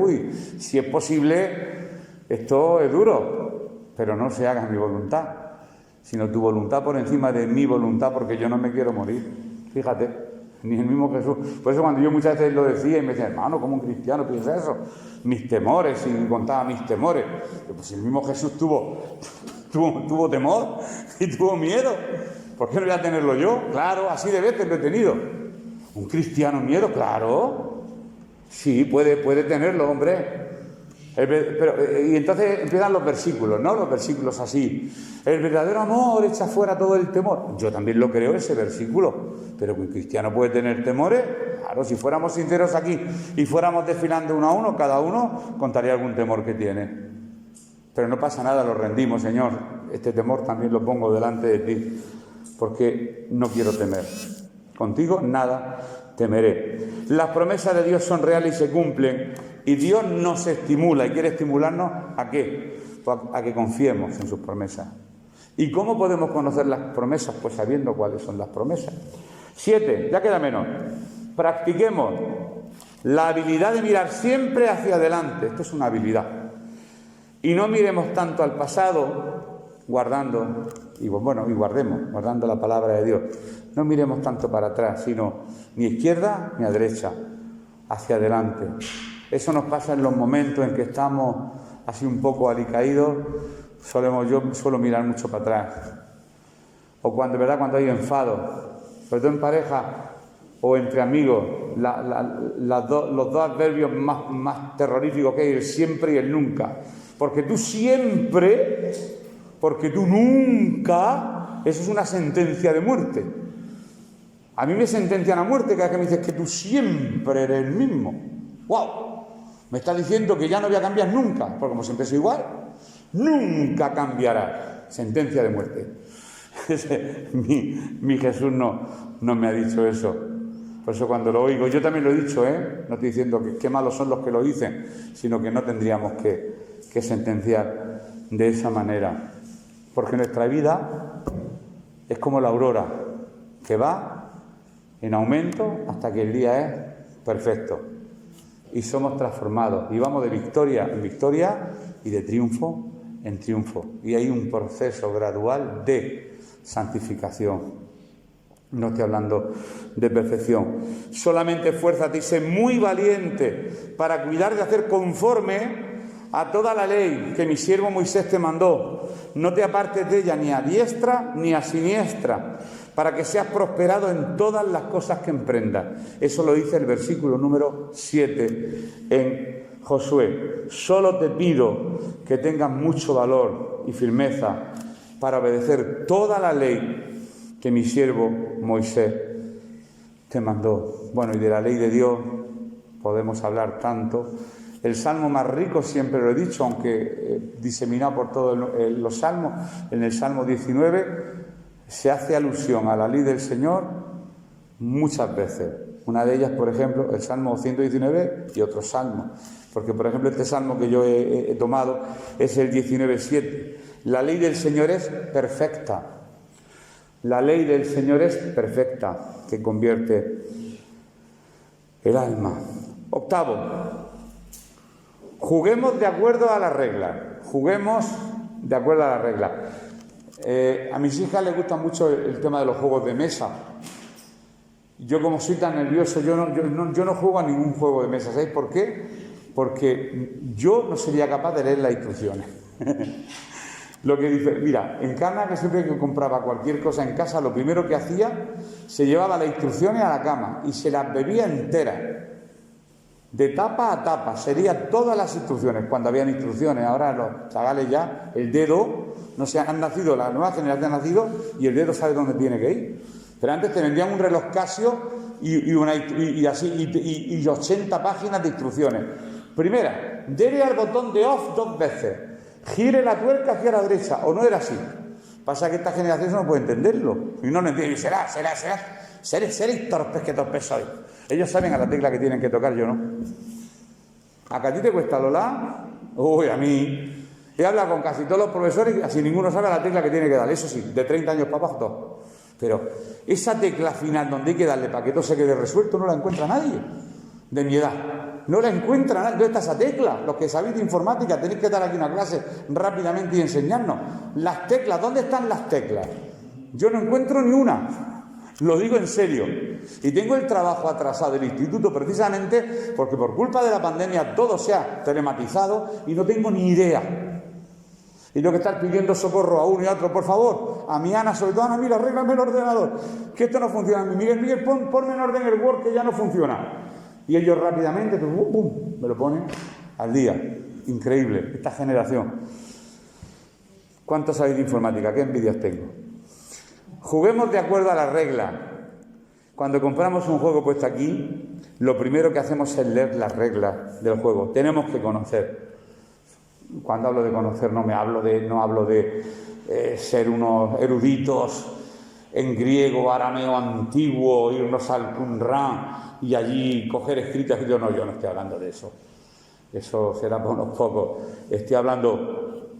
si es posible, esto es duro, pero no se haga mi voluntad, sino tu voluntad por encima de mi voluntad, porque yo no me quiero morir. Fíjate. Ni el mismo Jesús. Por eso cuando yo muchas veces lo decía y me decían: hermano, ¿cómo un cristiano piensa eso? Mis temores, y contaba mis temores. Pues el mismo Jesús tuvo temor y tuvo miedo. ¿Por qué no voy a tenerlo yo? Claro, así de veces lo he tenido. ¿Un cristiano miedo? Claro. Sí, puede tenerlo, hombre. Y entonces empiezan los versículos, ¿no? Los versículos así. El verdadero amor echa fuera todo el temor. Yo también lo creo, ese versículo. Pero que un cristiano puede tener temores. Claro, si fuéramos sinceros aquí y fuéramos desfilando uno a uno, cada uno contaría algún temor que tiene. Pero no pasa nada, lo rendimos, Señor. Este temor también lo pongo delante de ti, porque no quiero temer. Contigo nada temeré. Las promesas de Dios son reales y se cumplen, y Dios nos estimula y quiere estimularnos ¿a qué? Pues a que confiemos en sus promesas. ¿Y cómo podemos conocer las promesas? Pues sabiendo cuáles son las promesas. 7, ya queda menos. Practiquemos la habilidad de mirar siempre hacia adelante. Esto es una habilidad. Y no miremos tanto al pasado, guardando la palabra de Dios. No miremos tanto para atrás, sino ni izquierda ni a derecha, hacia adelante. Eso nos pasa en los momentos en que estamos así un poco alicaídos. Yo suelo mirar mucho para atrás. O cuando hay enfado, sobre todo en pareja o entre amigos, los dos adverbios más terroríficos que hay, el siempre y el nunca. Porque tú siempre, porque tú nunca, eso es una sentencia de muerte. A mí me sentencian a muerte cada vez que me dices que tú siempre eres el mismo. ¡Wow! Me está diciendo que ya no voy a cambiar nunca, porque como siempre soy igual, nunca cambiará. Sentencia de muerte. Mi Jesús no me ha dicho eso. Por eso cuando lo oigo, yo también lo he dicho, no estoy diciendo que qué malos son los que lo dicen, sino que no tendríamos que sentenciar de esa manera. Porque nuestra vida es como la aurora, que va en aumento hasta que el día es perfecto. Y somos transformados, y vamos de victoria en victoria y de triunfo en triunfo. Y hay un proceso gradual de santificación. No estoy hablando de perfección. Solamente esfuérzate y sé muy valiente para cuidar de hacer conforme a toda la ley que mi siervo Moisés te mandó. No te apartes de ella ni a diestra ni a siniestra, para que seas prosperado en todas las cosas que emprendas. Eso lo dice el versículo número 7 en Josué. Solo te pido que tengas mucho valor y firmeza para obedecer toda la ley que mi siervo Moisés te mandó. Bueno, y de la ley de Dios podemos hablar tanto. El salmo más rico, siempre lo he dicho, aunque diseminado por todos los salmos, en el Salmo 19 se hace alusión a la ley del Señor muchas veces. Una de ellas, por ejemplo, el Salmo 119 y otros salmos. Porque, por ejemplo, este salmo que yo he tomado es el 19:7. La ley del Señor es perfecta. La ley del Señor es perfecta, que convierte el alma. 8. Juguemos de acuerdo a la regla. Juguemos de acuerdo a la regla. A mis hijas les gusta mucho el tema de los juegos de mesa. Yo, como soy tan nervioso, yo no juego a ningún juego de mesa. ¿Sabéis por qué? Porque yo no sería capaz de leer las instrucciones. Lo que dice, mira, en Cana, que siempre que compraba cualquier cosa en casa, lo primero que hacía, se llevaba las instrucciones a la cama y se las bebía enteras. De tapa a tapa, serían todas las instrucciones, cuando habían instrucciones. Ahora los chavales ya, el dedo, no sé, han nacido, la nueva generación ha nacido y el dedo sabe dónde tiene que ir. Pero antes te vendían un reloj Casio y 80 páginas de instrucciones. Primera, dele al botón de off 2 veces. gire la tuerca hacia la derecha, o no era así. Pasa que esta generación no puede entenderlo, y no lo entiende, y seréis torpes, que torpes sois. Ellos saben a la tecla que tienen que tocar, yo no. ¿A que a ti te cuesta, Lola? Uy, a mí. He hablado con casi todos los profesores y casi ninguno sabe a la tecla que tiene que dar. Eso sí, de 30 años para abajo, todo. Pero esa tecla final donde hay que darle para que todo se quede resuelto no la encuentra nadie de mi edad. No la encuentra nadie. ¿Dónde está esa tecla? Los que sabéis de informática tenéis que dar aquí una clase rápidamente y enseñarnos. Las teclas, ¿dónde están las teclas? Yo no encuentro ni una. Lo digo en serio. Y tengo el trabajo atrasado del instituto precisamente porque por culpa de la pandemia todo se ha telematizado y no tengo ni idea. Y tengo que estar pidiendo socorro a uno y a otro. Por favor, a mi Ana, sobre todo Ana, mira, arréglame el ordenador, que esto no funciona. Miguel, ponme en orden el Word, que ya no funciona. Y ellos rápidamente, me lo ponen al día. Increíble, esta generación. ¿Cuántos sabéis de informática? ¿Qué envidias tengo? Juguemos de acuerdo a las reglas. Cuando compramos un juego puesto aquí, lo primero que hacemos es leer las reglas del juego. Tenemos que conocer. Cuando hablo de conocer no hablo de ser unos eruditos en griego, arameo antiguo, irnos al Qumran y allí coger escritos. Yo no estoy hablando de eso. Eso será para unos pocos. Estoy hablando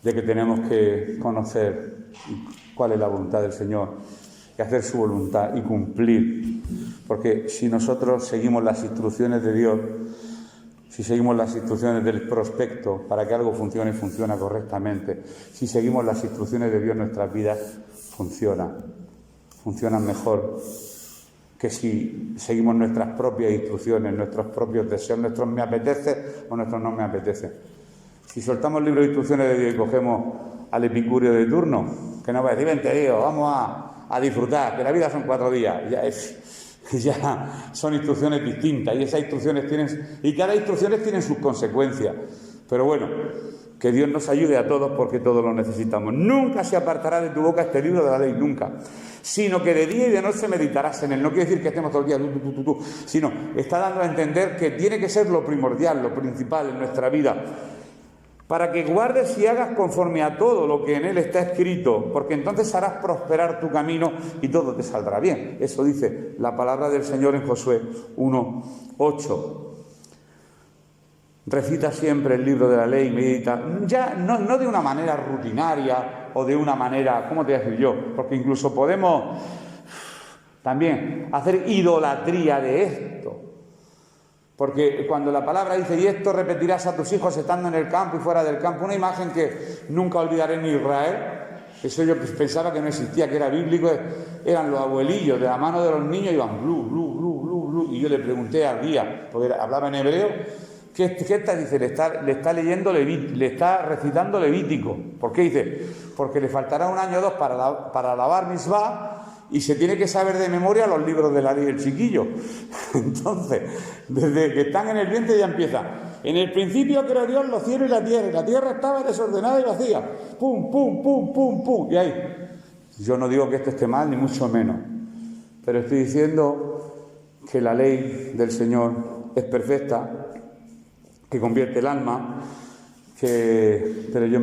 de que tenemos que conocer cuál es la voluntad del Señor y hacer su voluntad y cumplir. Porque si nosotros seguimos las instrucciones de Dios, si seguimos las instrucciones del prospecto para que algo funcione correctamente, si seguimos las instrucciones de Dios en nuestras vidas, funcionan mejor que si seguimos nuestras propias instrucciones, nuestros propios deseos, nuestros me apetece o nuestros no me apetece. Si soltamos el libro de instrucciones de Dios y cogemos al epicurio de turno, que nos va a decir, vente, Dios, vamos a disfrutar, que la vida son 4 días, ya son instrucciones distintas y esas instrucciones cada instrucción tiene sus consecuencias. Pero bueno, que Dios nos ayude a todos porque todos lo necesitamos. Nunca se apartará de tu boca este libro de la ley, nunca. Sino que de día y de noche meditarás en él. No quiere decir que estemos todo el día, sino está dando a entender que tiene que ser lo primordial, lo principal en nuestra vida. Para que guardes y hagas conforme a todo lo que en él está escrito, porque entonces harás prosperar tu camino y todo te saldrá bien. Eso dice la palabra del Señor en Josué 1:8. Recita siempre el libro de la ley, medita, ya no de una manera rutinaria o de una manera, ¿cómo te voy a decir yo? Porque incluso podemos también hacer idolatría de esto. Porque cuando la palabra dice, y esto repetirás a tus hijos estando en el campo y fuera del campo, una imagen que nunca olvidaré en Israel, eso yo pensaba que no existía, que era bíblico, eran los abuelillos, de la mano de los niños iban blu, blu, blu, blu, blu, y yo le pregunté al guía, porque hablaba en hebreo, ¿qué está? Dice, le está recitando Levítico. ¿Por qué? Dice, porque le faltará 1 año o 2 para la bar mitzvah, y se tiene que saber de memoria los libros de la ley del chiquillo. Entonces, desde que están en el vientre ya empieza. En el principio creó Dios los cielos y la tierra estaba desordenada y vacía. Pum, pum, pum, pum, pum. Y ahí. Yo no digo que esto esté mal, ni mucho menos. Pero estoy diciendo que la ley del Señor es perfecta, que convierte el alma, pero yo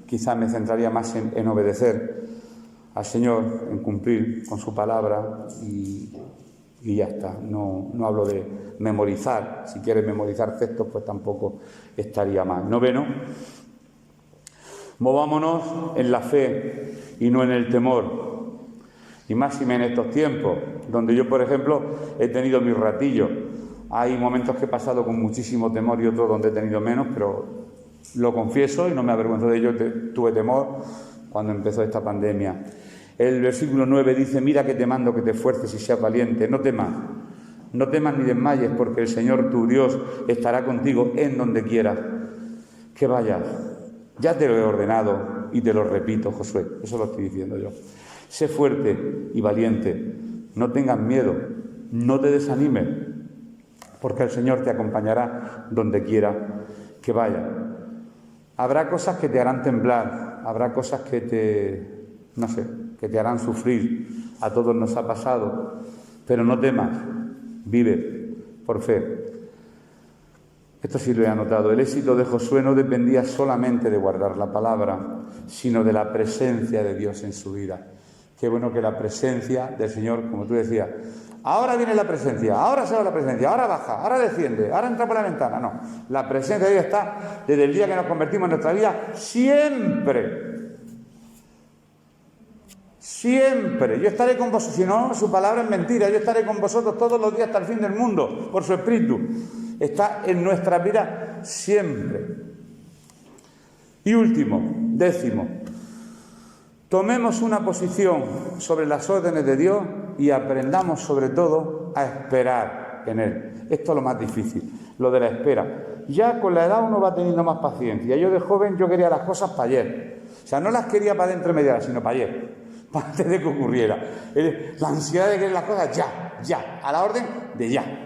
quizás me centraría más en obedecer al Señor, en cumplir con su palabra y ya está. No hablo de memorizar. Si quieres memorizar textos, pues tampoco estaría mal. Noveno, movámonos en la fe y no en el temor. Y máxime en estos tiempos, donde yo, por ejemplo, he tenido mis ratillos. Hay momentos que he pasado con muchísimo temor y otros donde he tenido menos, pero lo confieso y no me avergüenzo de ello, tuve temor cuando empezó esta pandemia. El versículo 9 dice, mira que te mando que te esfuerces y seas valiente, no temas ni desmayes, porque el Señor tu Dios estará contigo en donde quieras que vayas. Ya te lo he ordenado y te lo repito, Josué, eso lo estoy diciendo yo. Sé fuerte y valiente, no tengas miedo, no te desanimes, porque el Señor te acompañará donde quiera que vayas. Habrá cosas que te harán temblar, habrá cosas que te harán sufrir. A todos nos ha pasado, pero no temas, vive por fe. Esto sí lo he anotado. El éxito de Josué no dependía solamente de guardar la palabra, sino de la presencia de Dios en su vida. Qué bueno que la presencia del Señor, como tú decías, ahora viene la presencia, ahora se va la presencia, ahora baja, ahora desciende, ahora entra por la ventana. No, la presencia de Dios está desde el día que nos convertimos en nuestra vida, siempre. Siempre. Yo estaré con vosotros, si no, su palabra es mentira, yo estaré con vosotros todos los días hasta el fin del mundo, por su Espíritu. Está en nuestra vida siempre. Y último, 10º, tomemos una posición sobre las órdenes de Dios y aprendamos sobre todo a esperar en Él. Esto es lo más difícil, lo de la espera. Ya con la edad uno va teniendo más paciencia. Yo de joven yo quería las cosas para ayer. O sea, no las quería para dentro de media hora, sino para ayer, para antes de que ocurriera. La ansiedad de querer las cosas ya, a la orden de ya.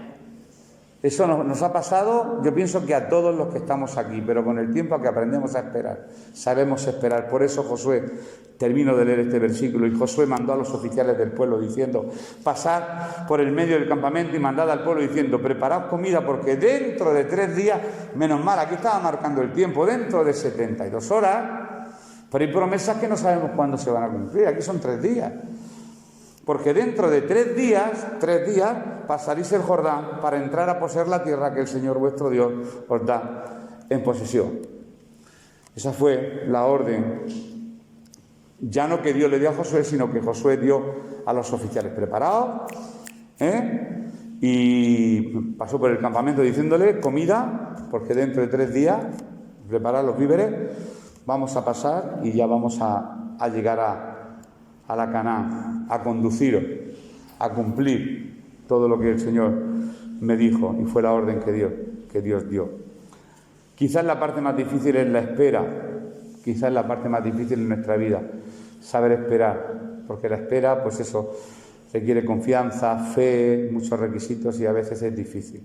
Eso nos ha pasado, yo pienso que a todos los que estamos aquí, pero con el tiempo que aprendemos a esperar, sabemos esperar. Por eso Josué, termino de leer este versículo, y Josué mandó a los oficiales del pueblo diciendo, pasad por el medio del campamento y mandad al pueblo diciendo, preparad comida porque dentro de 3 días, menos mal, aquí estaba marcando el tiempo, dentro de 72 horas, pero hay promesas que no sabemos cuándo se van a cumplir, aquí son 3 días. Porque dentro de 3 días, pasaréis el Jordán para entrar a poseer la tierra que el Señor vuestro Dios os da en posesión. Esa fue la orden, ya no que Dios le dio a Josué, sino que Josué dio a los oficiales preparados, y pasó por el campamento diciéndole, comida, porque dentro de 3 días, preparad los víveres, vamos a pasar y ya vamos a llegar a la Canaán, a conduciros, a cumplir todo lo que el Señor me dijo, y fue la orden que Dios dio. Quizás la parte más difícil es la espera, quizás la parte más difícil en nuestra vida, saber esperar, porque la espera, pues eso, requiere confianza, fe, muchos requisitos y a veces es difícil.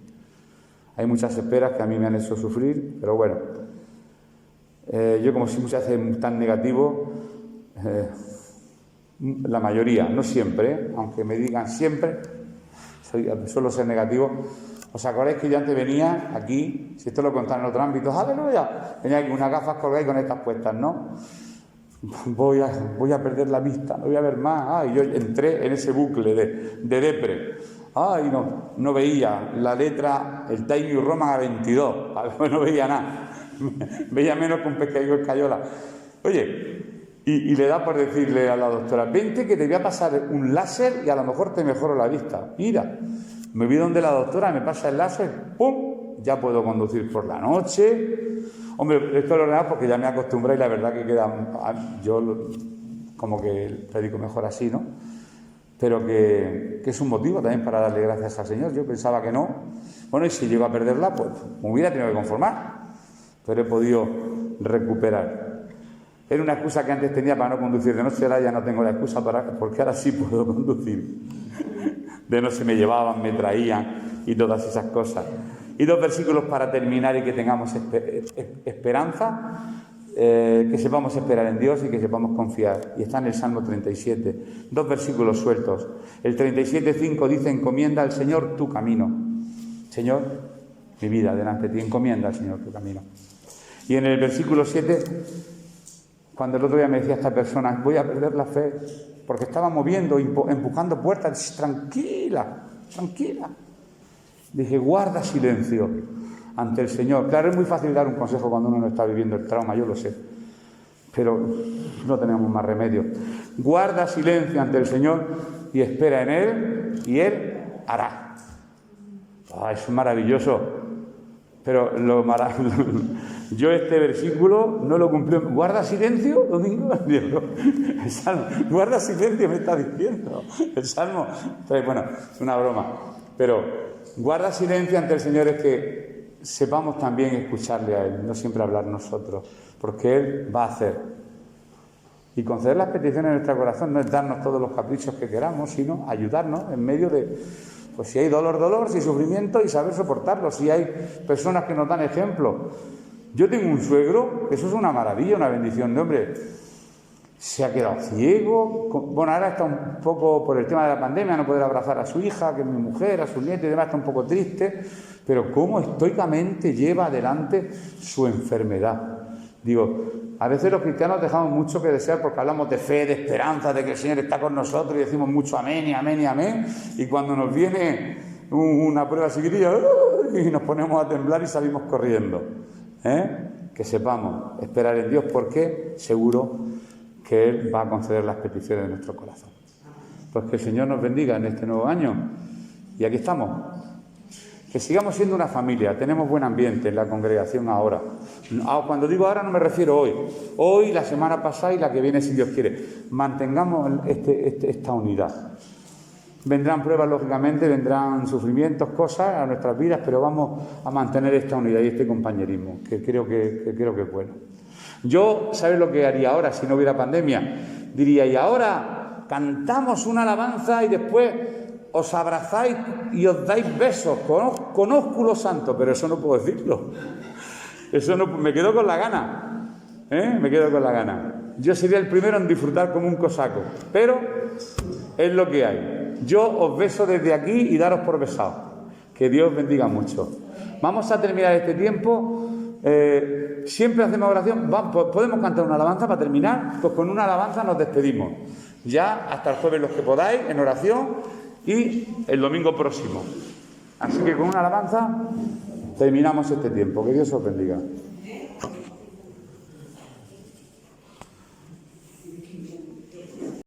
Hay muchas esperas que a mí me han hecho sufrir, pero bueno, yo como soy muchas veces tan negativo, la mayoría, no siempre, aunque me digan siempre, suelo ser negativo. ¿Os acordáis que yo antes venía aquí, si esto lo contaba en otro ámbito, ¡aleluya! Venía aquí con unas gafas colgadas y con estas puestas, ¿no? Voy a perder la vista, no voy a ver más. Yo entré en ese bucle de depre. No veía la letra, el Times New Roman a 22, no veía nada. Veía menos que un pescadillo escayola. Oye, y le da por decirle a la doctora, vente que te voy a pasar un láser y a lo mejor te mejoro la vista. Mira, me voy donde la doctora, me pasa el láser, ¡pum! Ya puedo conducir por la noche. Hombre, esto lo ordenado porque ya me acostumbré y la verdad que queda, yo como que predico mejor así, ¿no? Pero que es un motivo también para darle gracias al Señor. Yo pensaba que no. Bueno, y si llego a perderla, pues me hubiera tenido que conformar. Pero he podido recuperar. Era una excusa que antes tenía para no conducir de noche, ahora ya no tengo la excusa porque ahora sí puedo conducir. De noche me llevaban, me traían y todas esas cosas. Y 2 versículos para terminar y que tengamos esperanza, que sepamos esperar en Dios y que sepamos confiar. Y está en el Salmo 37, 2 versículos sueltos. El 37:5 dice, encomienda al Señor tu camino. Señor, mi vida delante de ti, encomienda al Señor tu camino. Y en el versículo 7, cuando el otro día me decía esta persona, voy a perder la fe, porque estaba moviendo, empujando puertas, tranquila. Dije, guarda silencio ante el Señor. Claro, es muy fácil dar un consejo cuando uno no está viviendo el trauma, yo lo sé, pero no tenemos más remedio. Guarda silencio ante el Señor y espera en Él, y Él hará. Es maravilloso. Pero yo este versículo no lo cumplí. ¿Guarda silencio, Domingo? El Salmo, guarda silencio me está diciendo. El Salmo, bueno, es una broma. Pero guarda silencio ante el Señor es que sepamos también escucharle a Él, no siempre hablar nosotros, porque Él va a hacer. Y conceder las peticiones de nuestro corazón no es darnos todos los caprichos que queramos, sino ayudarnos en medio de... Pues si hay dolor, si hay sufrimiento, y saber soportarlo. Si hay personas que nos dan ejemplo. Yo tengo un suegro, que eso es una maravilla, una bendición de hombre. Se ha quedado ciego. Bueno, ahora está un poco por el tema de la pandemia, no poder abrazar a su hija, que es mi mujer, a su nieto y demás, está un poco triste. pero cómo estoicamente lleva adelante su enfermedad. Digo, a veces los cristianos dejamos mucho que desear porque hablamos de fe, de esperanza, de que el Señor está con nosotros y decimos mucho amén y amén y amén, y cuando nos viene una prueba chiquitilla y nos ponemos a temblar y salimos corriendo. Que sepamos esperar en Dios, porque seguro que Él va a conceder las peticiones de nuestro corazón. Pues que el Señor nos bendiga en este nuevo año, y aquí estamos. Que sigamos siendo una familia, tenemos buen ambiente en la congregación ahora. Cuando digo ahora no me refiero hoy, la semana pasada y la que viene si Dios quiere. Mantengamos esta unidad. Vendrán pruebas, lógicamente, vendrán sufrimientos, cosas a nuestras vidas, pero vamos a mantener esta unidad y este compañerismo, que creo que es bueno. Yo, ¿sabes lo que haría ahora si no hubiera pandemia? Diría, y ahora cantamos una alabanza y después os abrazáis y os dais besos con ósculo santo, pero eso no puedo decirlo. Eso no, me quedo con la gana. Me quedo con la gana. Yo sería el primero en disfrutar como un cosaco, pero es lo que hay. Yo os beso desde aquí y daros por besados. Que Dios bendiga mucho. Vamos a terminar este tiempo. Siempre hacemos oración. ¿Podemos cantar una alabanza para terminar? Pues con una alabanza nos despedimos. Ya hasta el jueves los que podáis en oración y el domingo próximo. Así que con una alabanza terminamos este tiempo. Que Dios os bendiga.